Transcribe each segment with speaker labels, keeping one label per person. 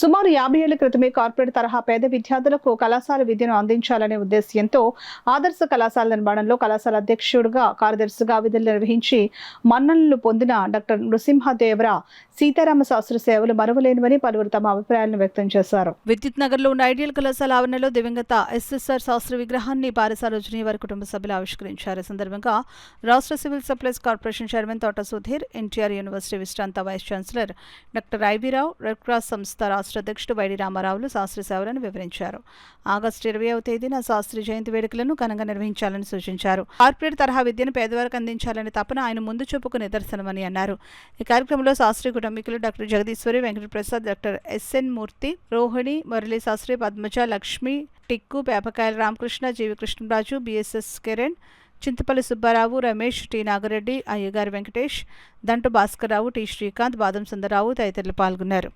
Speaker 1: సుమారు 50 ఏళ్ల క్రితమే కార్పొరేట్ తరహా పేద విద్యార్థులకు కళాశాల విద్యను అందించాలనే ఉద్దేశ్యంతో ఆదర్శ కళాశాల నిర్మాణంలో కళాశాల అధ్యక్షుడిగా కార్యదర్శిగా విధులు నిర్వహించి మన్ననలు పొందిన డాక్టర్ నృసింహదేవరా సీతారామ శాస్త్రి సేవలు మరువలేనివని పలువురు తమ అభిప్రాయాలను వ్యక్తం చేశారు. విద్యుత్ నగర్లో ఉన్న ఐడియల్ కళాశాల ఆవరణలో దివంగత ఎస్ఎస్ఆర్ శాస్త్రి విగ్రహాన్ని పారసారోజుని వారి కుటుంబ సభ్యులు ఆవిష్కరించారు. ఈ సందర్భంగా రాష్ట్ర civil supplies corporation chairman Thota Sudhir, NTR university విశ్రాంత vice chancellor doctor IV Rao, red cross సంస్థ రాష్ట్ర అధ్యక్షుడు వైడి రామారావులు శాస్త్రి సేవలను వివరించారు. ఆగస్టు 20వ తేదీన శాస్త్రి జయంతి వేడుకలను ఘనంగా నిర్వహించాలని సూచించారు. కార్పొరేట్ తరహా విద్యను పేదవారికి అందించాలనే తపన ఆయన ముందు చూపుకు నిదర్శనమని అన్నారు. ఈ కార్యక్రమంలో శాస్త్రి కుటుంబీకులు doctor Jagadeeswari, Venkataprasad, doctor SN Murthy, Rohini, Murali Sastry, Padmaja, Lakshmi, Tikku, Pepakayala Ramakrishna, GV Krishnaraju, BSS Kiran, Chintapalli Subbarao, Ramesh, T Nagareddy, Ayyagari Venkatesh, Dantu Bhaskar Rao, T Srikanth, Badam Sundara Rao తదితరులు పాల్గొన్నారు.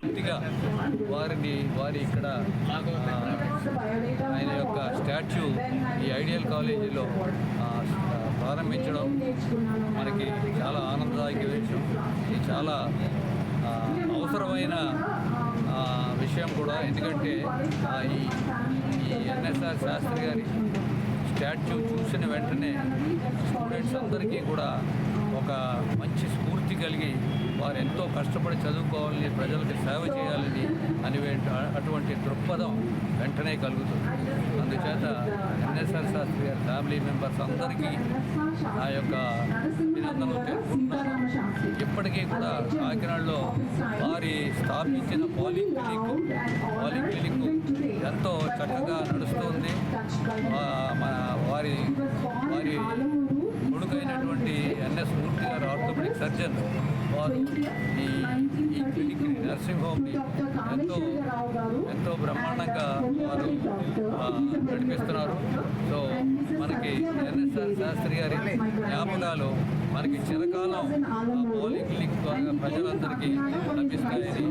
Speaker 2: ఆయన యొక్క స్టాచ్యూ ఈ ఐడియల్ కాలేజీలో ప్రారంభించడం మనకి చాలా ఆనందదాయక విషయం. ఇది చాలా అవసరమైన విషయం కూడా. ఎందుకంటే ఈ ఎన్ఎస్ఆర్ శాస్త్రి గారి స్టాచ్యూ చూసిన వెంటనే స్టూడెంట్స్ అందరికీ కూడా ఒక మంచి స్ఫూర్తి కలిగి వారు ఎంతో కష్టపడి చదువుకోవాలని, ప్రజలకు సేవ చేయాలని అటువంటి దృక్పథం వెంటనే కలుగుతుంది. అందుచేత ఎన్ఎస్ఆర్ శాస్త్రి గారి ఫ్యామిలీ మెంబర్స్ అందరికీ నా యొక్క అభినందనలు తెలుపుకుంటున్నాను. ఇప్పటికీ కూడా కాకినాడలో వారి స్థాపించిన పాలిక్లినిక్ ఎంతో చక్కగా నడుస్తుంది. వారి కొడుకైనటువంటి ఎన్ఎస్ మూర్తి గారు ఆర్థోపెడిక్ సర్జన్, వారు ఈ క్లినిక్ నర్సింగ్ హోమ్ని ఎంతో బ్రహ్మాండంగా వారు నడిపిస్తున్నారు. సో మనకి ఎన్ఎస్ఆర్ శాస్త్రి గారి జ్ఞాపకాలు మనకి చిరకాలం పాలిక్లినిక్ ద్వారా ప్రజలందరికీ లభిస్తాయని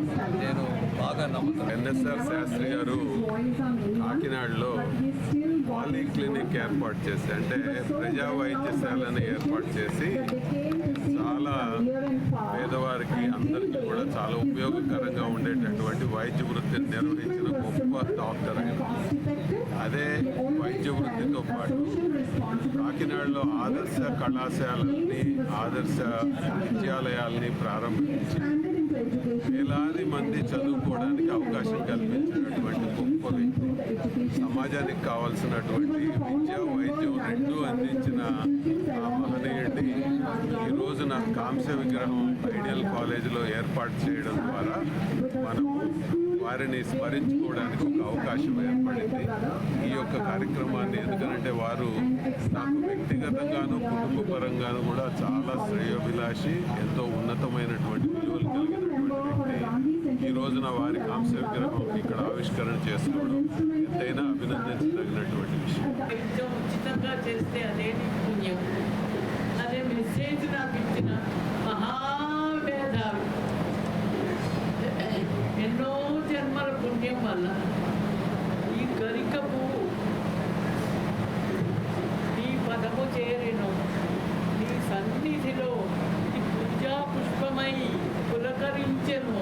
Speaker 2: నేను బాగా నమ్ముతాను.
Speaker 3: ఎన్ఎస్ఆర్ శాస్త్రి గారు కాకినాడలో పాలిక్లినిక్ ఏర్పాటు చేసి, అంటే ప్రజా వైద్యశాలను ఏర్పాటు చేసి చాలా పేదవారికి అందరికీ కూడా చాలా ఉపయోగకరంగా ఉండేటటువంటి వైద్య వృత్తిని నిర్వహించిన గొప్ప డాక్టర్ ఆయన. అదే వైద్య వృత్తితో పాటు కాకినాడలో ఆదర్శ కళాశాలని, ఆదర్శ విద్యాలయాల్ని ప్రారంభించి వేలాది మంది చదువుకోవడానికి అవకాశం కల్పించినటువంటి గొప్ప వ్యక్తి. సమాజానికి కావాల్సినటువంటి విద్య, వైద్యం రెండూ అందించిన ఆ మహనీయుడిని ఈ రోజున కాంస్య విగ్రహం ఐడియల్ కాలేజీలో ఏర్పాటు చేయడం ద్వారా మనము వారిని స్మరించుకోవడానికి ఒక అవకాశం ఏర్పడింది. ఈ యొక్క కార్యక్రమాన్ని ఎందుకంటే వారు నాకు వ్యక్తిగతంగాను కుటుంబపరంగాను కూడా చాలా శ్రేయోభిలాషి, ఎంతో ఉన్నతమైనటువంటి విలువలు కలిగినటువంటి వ్యక్తి. ఈ రోజున వారి కాంస్య విగ్రహం ఇక్కడ ఆవిష్కరణ చేసుకోవడం ఎంతైనా అభినందించదగినటువంటి విషయం.
Speaker 4: ఉచితంగా చేస్తే అదేంటి పుణ్యం. అదే మెసేజ్ నాకు ఇచ్చిన మహావేదాలు ఎన్నో జన్మల పుణ్యం వల్ల ఈ గరికపు నీ పదము చేరిను, నీ సన్నిధిలో ఇది పూజా పుష్పమై పులకరించెను.